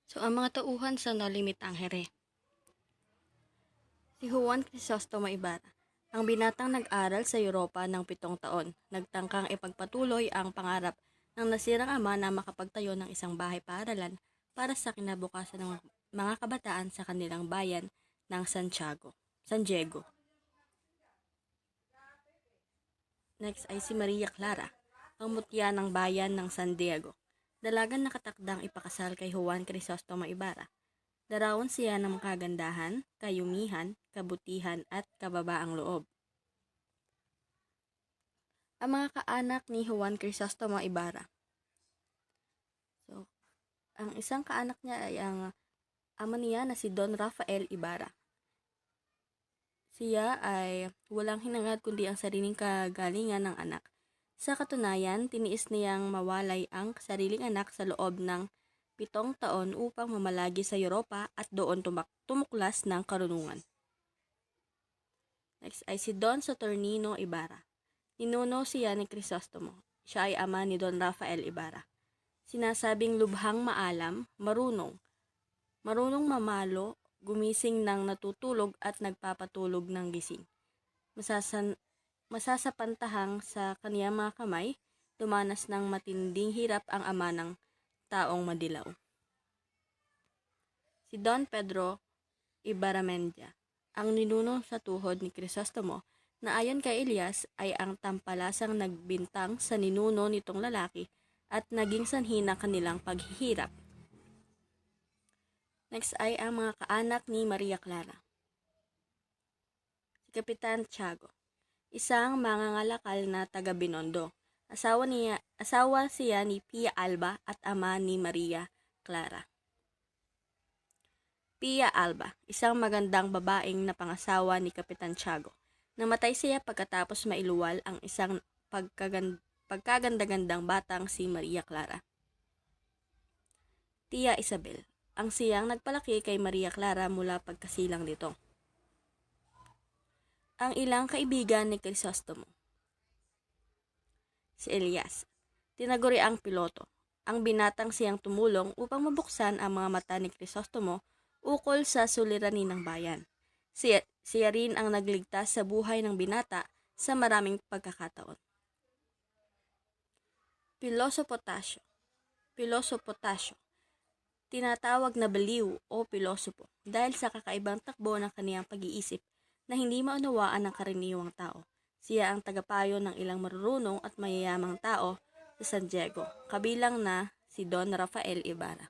So, ang mga tauhan sa nalimitang here. Si Juan Crisostomo Ibarra, ang binatang nag-aral sa Europa ng 7 taon, nagtangkang ipagpatuloy ang pangarap ng nasirang ama na makapagtayo ng isang bahay paaralan para sa kinabukasan ng mga kabataan sa kanilang bayan ng San Diego. Next ay si Maria Clara, ang mutya ng bayan ng San Diego. Dalagang nakatakdang ipakasal kay Juan Crisostomo Ibarra. Darawan siya ng kagandahan, kayumihan, kabutihan at kababaang loob. Ang mga kaanak ni Juan Crisostomo Ibarra. So, ang isang kaanak niya ay ang ama niya na si Don Rafael Ibarra. Siya ay walang hinangad kundi ang sariling kagalingan ng anak. Sa katunayan, tiniis niyang mawalay ang sariling anak sa loob ng 7 taon upang mamalagi sa Europa at doon tumuklas ng karunungan. Next ay si Don Saturnino Ibarra. Ninuno siya ni Crisostomo. Siya ay ama ni Don Rafael Ibarra. Sinasabing lubhang maalam, marunong mamalo, gumising ng natutulog at nagpapatulog ng gising. Masasapantahang sa kaniyang mga kamay, dumanas ng matinding hirap ang ama ng taong madilaw. Si Don Pedro Ibarramendia, ang ninuno sa tuhod ni Crisostomo, na ayon kay Elias ay ang tampalasang nagbintang sa ninuno nitong lalaki at naging sanhi ng kanilang paghihirap. Next ay ang mga kaanak ni Maria Clara. Si Kapitan Tiago, isang mangangalakal na taga Binondo. Asawa siya ni Pia Alba at ama ni Maria Clara. Pia Alba, isang magandang babaeng na pangasawa ni Kapitan Tiago. Namatay siya pagkatapos mailuwal ang isang pagkaganda-gandang batang si Maria Clara. Tia Isabel, ang siyang nagpalaki kay Maria Clara mula pagkasilang nito. Ang ilang kaibigan ni Crisostomo. Si Elias, tinaguri ang piloto, ang binatang siyang tumulong upang mabuksan ang mga mata ni Crisostomo ukol sa suliranin ng bayan. Siya rin ang nagligtas sa buhay ng binata sa maraming pagkakataon. Piloso Potasio, tinatawag na baliw o pilosopo dahil sa kakaibang takbo ng kaniyang pag-iisip na hindi maunawaan ng karaniwang tao. Siya ang tagapayo ng ilang marurunong at mayayamang tao sa San Diego, kabilang na si Don Rafael Ibarra.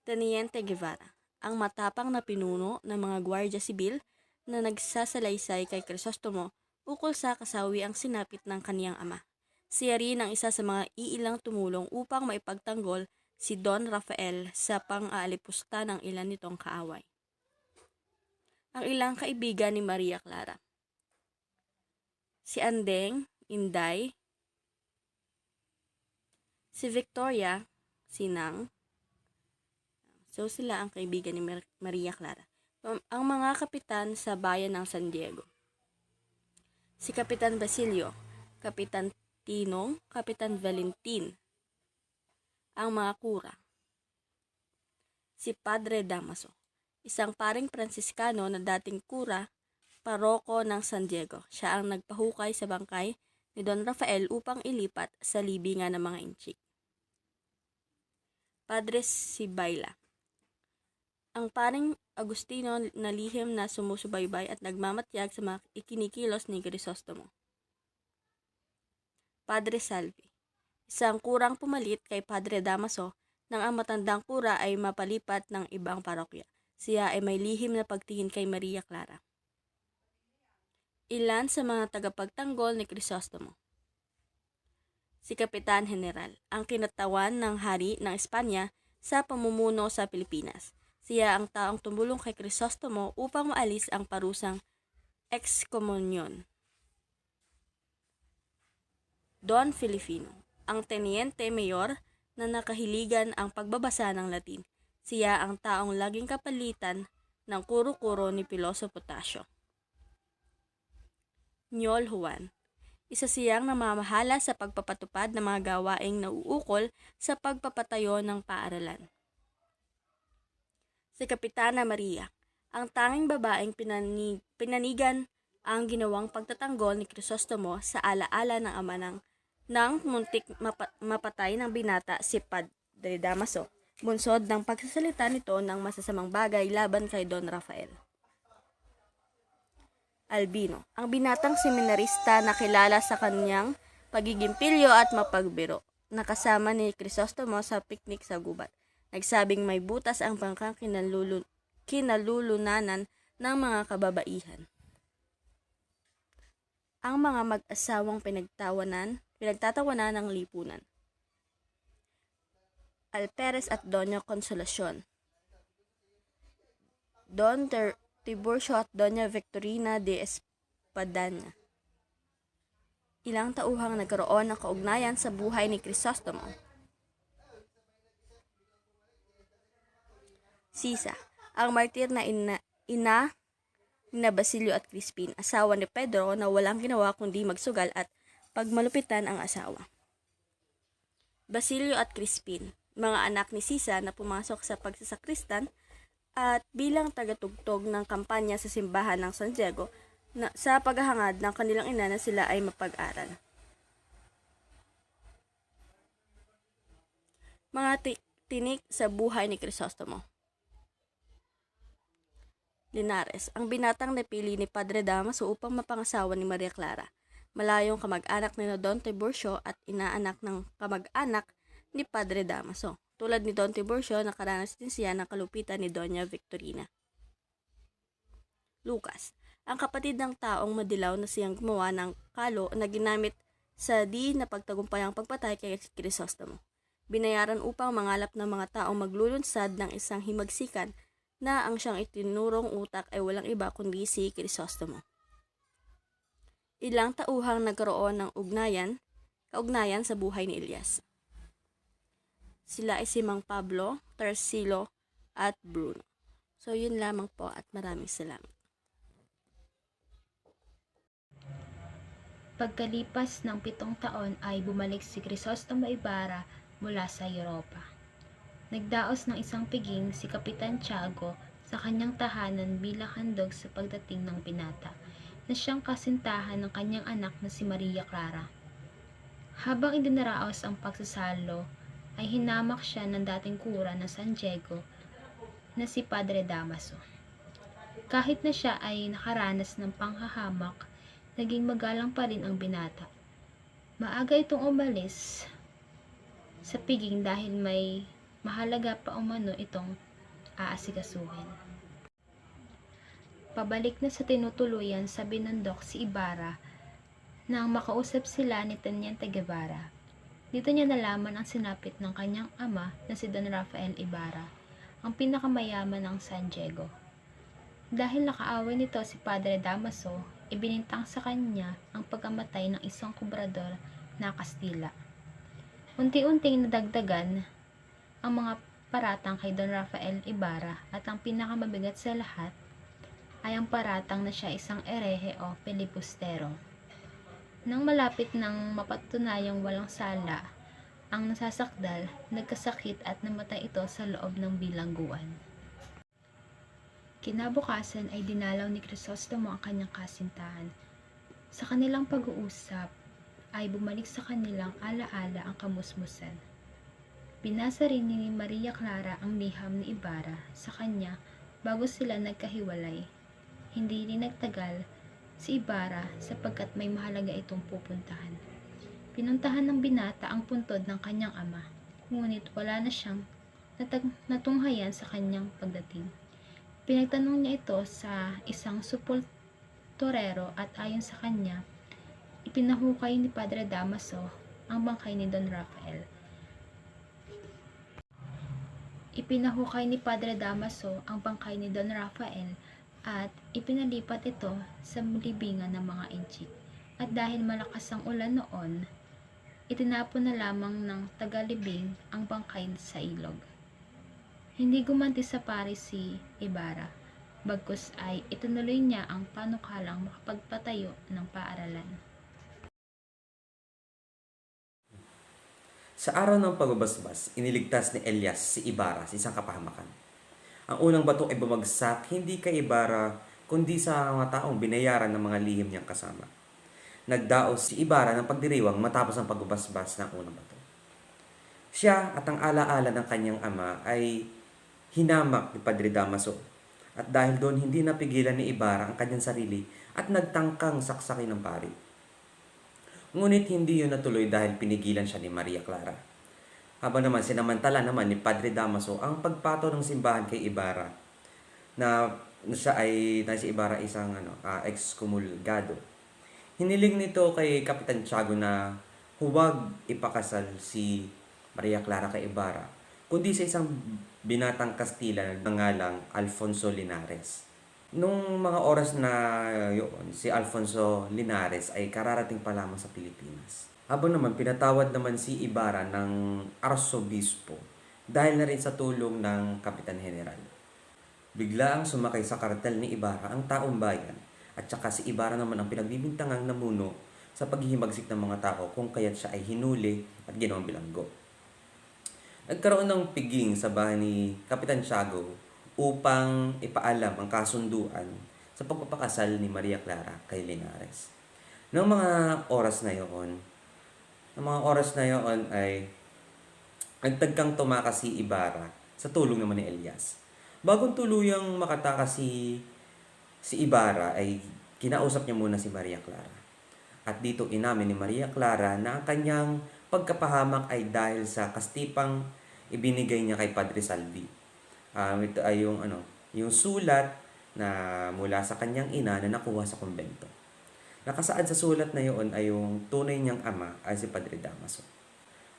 Teniente Guevara, ang matapang na pinuno ng mga Guardia Sibil na nagsasalaysay kay Crisostomo ukol sa kasawiang sinapit ng kaniyang ama. Siya rin ang isa sa mga iilang tumulong upang maipagtanggol si Don Rafael sa pang-aalipusta ng ilan nitong kaaway. Ang ilang kaibigan ni Maria Clara. Si Andeng, Inday, si Victoria, Sinang. So sila ang kaibigan ni Maria Clara. Ang mga kapitan sa bayan ng San Diego. Si Kapitan Basilio, Kapitan Tinong, Kapitan Valentin. Ang mga kura. Si Padre Damaso, isang paring Pransiskano na dating kura, paroko ng San Diego. Siya ang nagpahukay sa bangkay ni Don Rafael upang ilipat sa libingan ng mga inchik. Padre Sibayla, ang paring Agustino na lihim na sumusubaybay at nagmamatyag sa mga ikinikilos ni Crisostomo. Padre Salvi, isang kurang pumalit kay Padre Damaso nang ang matandang kura ay mapalipat ng ibang parokya. Siya ay may lihim na pagtingin kay Maria Clara. Ilan sa mga tagapagtanggol ni Crisostomo. Si Kapitan General, ang kinatawan ng hari ng Espanya sa pamumuno sa Pilipinas. Siya ang taong tumulong kay Crisostomo upang maalis ang parusang excomunion. Don Filipino, ang teniente mayor na nakahiligan ang pagbabasa ng Latin. Siya ang taong laging kapalitan ng kuro-kuro ni Piloso Potasio. Ñol Juan, Isa siyang namamahala sa pagpapatupad ng mga gawaing nauukol sa pagpapatayo ng paaralan. Si Kapitana Maria, ang tanging babaeng pinanigan ang ginawang pagtatanggol ni Crisostomo sa alaala ng ama ng muntik mapatay ng binata si Padre Damaso, bunsod ng pagsasalita nito ng masasamang bagay laban kay Don Rafael. Albino, ang binatang seminarista na kilala sa kanyang pagiging pilyo at mapagbiro, nakasama ni Crisostomo sa piknik sa gubat. Nagsabing may butas ang bangkang kinalulunanan ng mga kababaihan. Ang mga mag-asawang pinagtatawanan ng lipunan. Alperes at Doña Consolacion. Don Tiburcio at Doña Victorina de Espadanya. Ilang tauhang nagkaroon ng kaugnayan sa buhay ni Crisostomo. Sisa, ang martir na ina na Basilio at Crispin, asawa ni Pedro na walang ginawa kundi magsugal at pagmalupitan ang asawa. Basilio at Crispin, mga anak ni Sisa na pumasok sa pagsasakristan at bilang tagatugtog ng kampanya sa simbahan ng San Diego sa paghahangad ng kanilang ina na sila ay mapag-aral. Mga tinik sa buhay ni Crisostomo. Linares, ang binatang napili ni Padre Damaso upang mapangasawa ni Maria Clara, malayong kamag-anak ni Don Tiburcio at inaanak ng kamag-anak ni Padre Damaso. Tulad ni Don Tiburcio, nakaranas din siya ng kalupitan ni Doña Victorina. Lucas, ang kapatid ng taong madilaw na siyang gumawa ng kalo na ginamit sa di napagtagumpayang pagpatay kay Crisostomo. Binayaran upang mangalap ng mga taong maglulunsad ng isang himagsikan na ang siyang itinurong utak ay walang iba kundi si Crisostomo. Ilang tauhang nagkaroon ng kaugnayan sa buhay ni Elias. Sila ay si Mang Pablo, Tarsilo, at Bruno. So yun lamang po at maraming salamat. Pagkalipas ng 7 taon ay bumalik si Crisostomo Ibarra mula sa Europa. Nagdaos ng isang piging si Kapitan Tiago sa kanyang tahanan bilang handog sa pagdating ng binata, na siyang kasintahan ng kanyang anak na si Maria Clara. Habang idinaraos ang pagsasalo, ay hinamak siya ng dating kura ng San Diego na si Padre Damaso. Kahit na siya ay nakaranas ng panghahamak, naging magalang pa rin ang binata. Maaga itong umalis sa piging dahil may mahalaga pa umano itong aasikasuhin. Pabalik na sa tinutuluyan sa binundok si Ibarra nang makausap sila ni Teniente Guevara. Dito niya nalaman ang sinapit ng kanyang ama na si Don Rafael Ibarra, ang pinakamayaman ng San Diego. Dahil nakaaway nito si Padre Damaso, ibinintang sa kanya ang pagkamatay ng isang kubrador na Kastila. Unti-unting nadagdagan ang mga paratang kay Don Rafael Ibarra at ang pinakamabigat sa lahat ay ang paratang na siya isang erehe o filibustero. Nang malapit ng mapatunayang walang sala ang nasasakdal, nagkasakit at namatay ito sa loob ng bilangguan. Kinabukasan ay dinalaw ni Crisostomo ang kanyang kasintahan. Sa kanilang pag-uusap ay bumalik sa kanilang alaala ang kamusmusan. Binasa rin ni Maria Clara ang liham ni Ibarra sa kanya bago sila nagkahiwalay. Hindi rin nagtagal si Ibarra sapagkat may mahalaga itong pupuntahan. Pinuntahan ng binata ang puntod ng kanyang ama, ngunit wala na siyang natunghayan sa kanyang pagdating. Pinagtanong niya ito sa isang supultorero at ayon sa kanya, ipinahukay ni Padre Damaso ang bangkay ni Don Rafael. Ipinahukay ni Padre Damaso ang bangkay ni Don Rafael at ipinalipat ito sa libingan ng mga inchik. At dahil malakas ang ulan noon, itinapon na lamang ng tagalibing ang bangkay sa ilog. Hindi gumanti sa Paris si Ibarra, bagkus ay itinuloy niya ang panukalang makapagpatayo ng paaralan. Sa araw ng pagbabasbas, iniligtas ni Elias si Ibarra sa isang kapahamakan. Ang unang bato ay bumagsak hindi kay Ibarra kundi sa mga taong binayaran ng mga lihim niyang kasama. Nagdaos si Ibarra ng pagdiriwang matapos ang pagbabasbas ng unang bato. Siya at ang alaala ng kanyang ama ay hinamak ni Padre Damaso. At dahil doon hindi napigilan ni Ibarra ang kanyang sarili at nagtangkang saksakin ng pari. Ngunit hindi yun natuloy dahil pinigilan siya ni Maria Clara. Habang naman sinamantala naman ni Padre Damaso ang pagpato ng simbahan kay Ibarra na si Ibarra isang excomulgado. Hiniling nito kay Kapitan Tiago na huwag ipakasal si Maria Clara kay Ibarra, kundi sa isang binatang Kastila na nangalang Alfonso Linares. Nung mga oras na yun, si Alfonso Linares ay kararating pa lamang sa Pilipinas. Habang naman pinatawad naman si Ibarra ng arsobispo dahil na rin sa tulong ng Kapitan General. Bigla ang sumakay sa kartel ni Ibarra ang taong bayan at saka si Ibarra naman ang pinagbibintangang namuno sa paghihimagsik ng mga tao kung kaya't siya ay hinuli at ginawang bilanggo. Nagkaroon ng piging sa bahay ni Kapitan Tiago upang ipaalam ang kasunduan sa pagpapakasal ni Maria Clara kay Linares. Noong mga oras na yon ay nagtagkang tumakas si Ibarra sa tulong naman ni Elias. Bagong tuluyang makatakas si Ibarra ay kinausap niya muna si Maria Clara. At dito inamin ni Maria Clara na ang kanyang pagkapahamak ay dahil sa kastipang ibinigay niya kay Padre Salvi. Ito ay yung sulat na mula sa kanyang ina na nakuha sa kumbento. Nakasaad sa sulat na yun ay yung tunay niyang ama ay si Padre Damaso.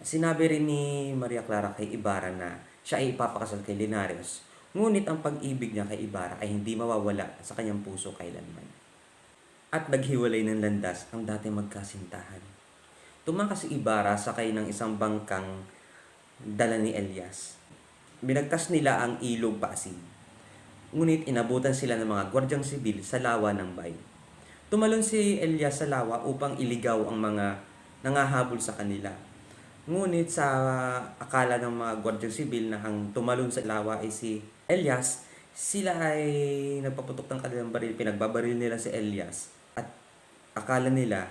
Sinabi rin ni Maria Clara kay Ibarra na siya ay ipapakasal kay Linares, ngunit ang pag-ibig niya kay Ibarra ay hindi mawawala sa kanyang puso kailanman. At naghiwalay ng landas ang dati magkasintahan. Tumakas si Ibarra sakay ng isang bangkang dala ni Elias. Binagtas nila ang ilog Pasig. Ngunit inabutan sila ng mga gwardyang sibil sa lawa ng bayan. Tumalon si Elias sa lawa upang iligaw ang mga nangahabol sa kanila. Ngunit sa akala ng mga gwardyang sibil na ang tumalon sa lawa ay si Elias, sila ay nagpaputok ng kanilang baril. Pinagbabaril nila si Elias at akala nila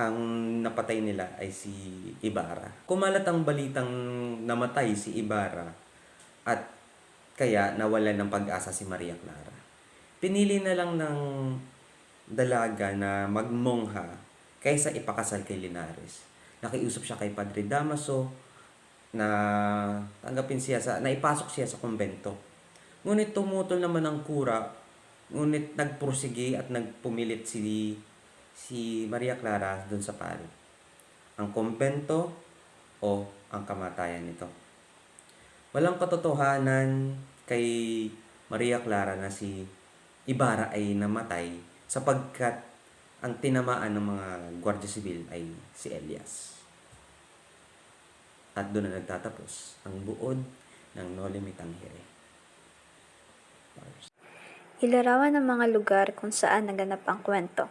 ang napatay nila ay si Ibarra. Kumalat ang balitang namatay si Ibarra at kaya nawalan ng pag-asa si Maria Clara. Pinili na lang ng dalaga na magmongha kaysa ipakasal kay Linares. Nakiusap siya kay Padre Damaso na naipasok siya sa kumbento. Ngunit tumutol naman ang kura, ngunit nagpursige at nagpumilit si Maria Clara doon sa pari. Ang kumbento o ang kamatayan nito. Walang katotohanan kay Maria Clara na si Ibarra ay namatay sapagkat ang tinamaan ng mga Gwardiya Sibil ay si Elias. At doon na nagtatapos ang buod ng Noli Me Tangere. Ilarawan ng mga lugar kung saan naganap ang kwento.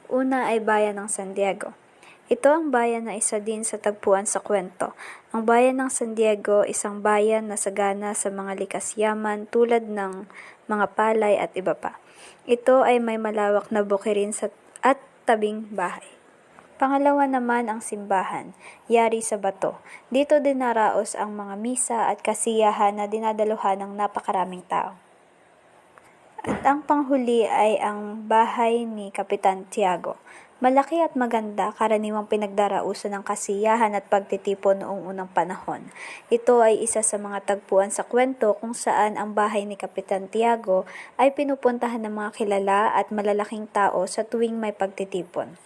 Una ay bayan ng San Diego. Ito ang bayan na isa din sa tagpuan sa kwento. Ang bayan ng San Diego, isang bayan na sagana sa mga likas yaman tulad ng mga palay at iba pa. Ito ay may malawak na bukirin at tabing bahay. Pangalawa naman ang simbahan, yari sa bato. Dito dinaraos ang mga misa at kasiyahan na dinadaluhan ng napakaraming tao. At ang panghuli ay ang bahay ni Kapitan Tiago. Malaki at maganda, karaniwang pinagdarausan ng kasiyahan at pagtitipon noong unang panahon. Ito ay isa sa mga tagpuan sa kwento kung saan ang bahay ni Kapitan Tiago ay pinupuntahan ng mga kilala at malalaking tao sa tuwing may pagtitipon.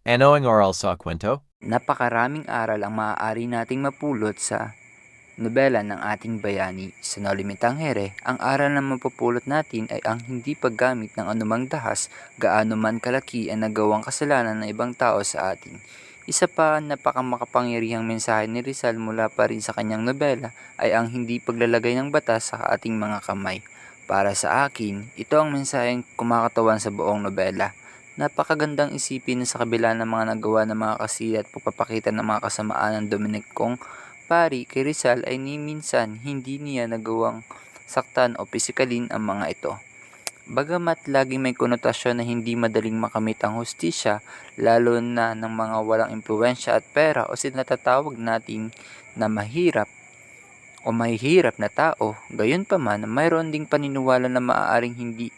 Ano ang oral sa kwento? Napakaraming aral ang maaari nating mapulot sa nobela ng ating bayani. Sa Noli Me Tangere, ang aral na mapupulot natin ay ang hindi paggamit ng anumang dahas, gaano man kalaki ang nagawang kasalanan ng ibang tao sa atin. Isa pa napakamakapangyarihang mensahe ni Rizal mula pa rin sa kanyang nobela ay ang hindi paglalagay ng batas sa ating mga kamay. Para sa akin, ito ang mensaheng kumakatawan sa buong nobela. Napakagandang isipin na sa kabila ng mga nagawa ng mga kasiya at pagpapakita ng mga kasamaan ng Dominicong pari kay Rizal ay ni minsan hindi niya nagawang saktan o pisikalin ang mga ito. Bagamat laging may konotasyon na hindi madaling makamit ang hustisya, lalo na ng mga walang impluensya at pera o sinatatawag natin na mahirap o mahihirap na tao, gayunpaman mayroon ding paniniwala na maaaring hindi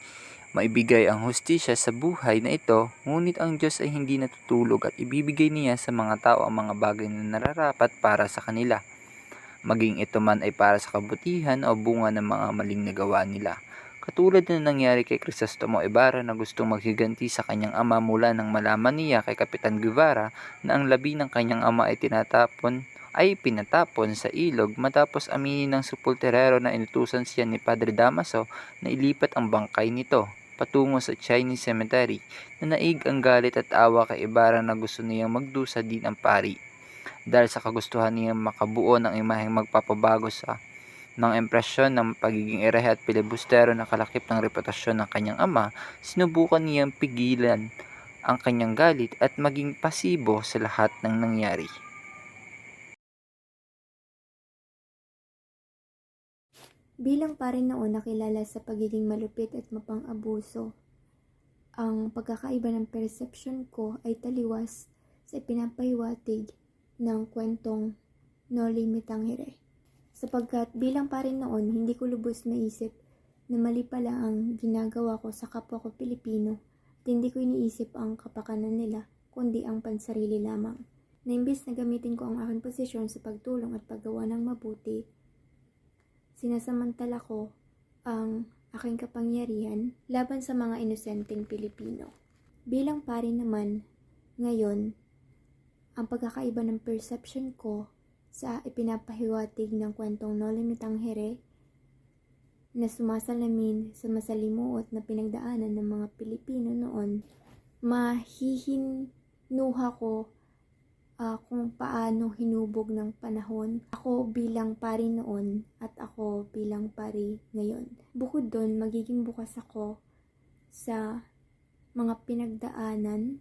maibigay ang hustisya sa buhay na ito, ngunit ang Diyos ay hindi natutulog at ibibigay niya sa mga tao ang mga bagay na nararapat para sa kanila, maging ito man ay para sa kabutihan o bunga ng mga maling nagawa nila. Katulad na nangyari kay Crisostomo Ibarra na gustong maghiganti sa kanyang ama mula nang malaman niya kay Kapitan Guevara na ang labi ng kanyang ama ay pinatapon sa ilog matapos aminin ng supulterero na inutusan siya ni Padre Damaso na ilipat ang bangkay nito patungo sa Chinese Cemetery, na naig ang galit at awa kay Ibarra na gusto niyang magdusa din ang pari. Dahil sa kagustuhan niyang makabuo ng imaheng magpapabago sa ng impresyon ng pagiging erehe at pilibustero na kalakip ng reputasyon ng kanyang ama, sinubukan niyang pigilan ang kanyang galit at maging pasibo sa lahat ng nangyari. Bilang pare noon nakilala sa pagiging malupit at mapang-abuso, ang pagkakaiba ng perception ko ay taliwas sa ipinapahiwatig ng kwentong Noli Me Tangere. Sapagkat bilang pare noon, hindi ko lubos naisip na mali pala ang ginagawa ko sa kapwa ko Pilipino at hindi ko iniisip ang kapakanan nila, kundi ang pansarili lamang. Na imbis na gamitin ko ang aking posisyon sa pagtulong at paggawa ng mabuti, sinasamantala ko ang aking kapangyarihan laban sa mga inosenteng Pilipino. Bilang pare naman, ngayon, ang pagkakaiba ng perception ko sa ipinapahiwatig ng kwentong Noli Me Tangere na sumasalamin sa masalimuot na pinagdaanan ng mga Pilipino noon, mahihinuha ko kung paano hinubog ng panahon ako bilang pari noon at ako bilang pari ngayon. Bukod doon, magiging bukas ako sa mga pinagdaanan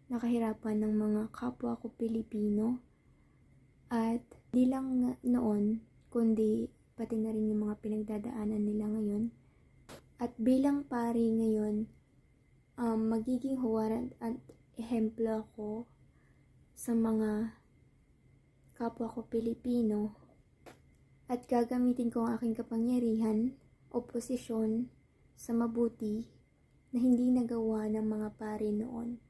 na kahirapan ng mga kapwa ko Pilipino at di lang noon, kundi pati na rin yung mga pinagdadaanan nila ngayon. At bilang pari ngayon, magiging huwaran at ehemplo ako sa mga kapwa ko Pilipino at gagamitin ko ang aking kapangyarihan o posisyon sa mabuti na hindi nagawa ng mga pari noon.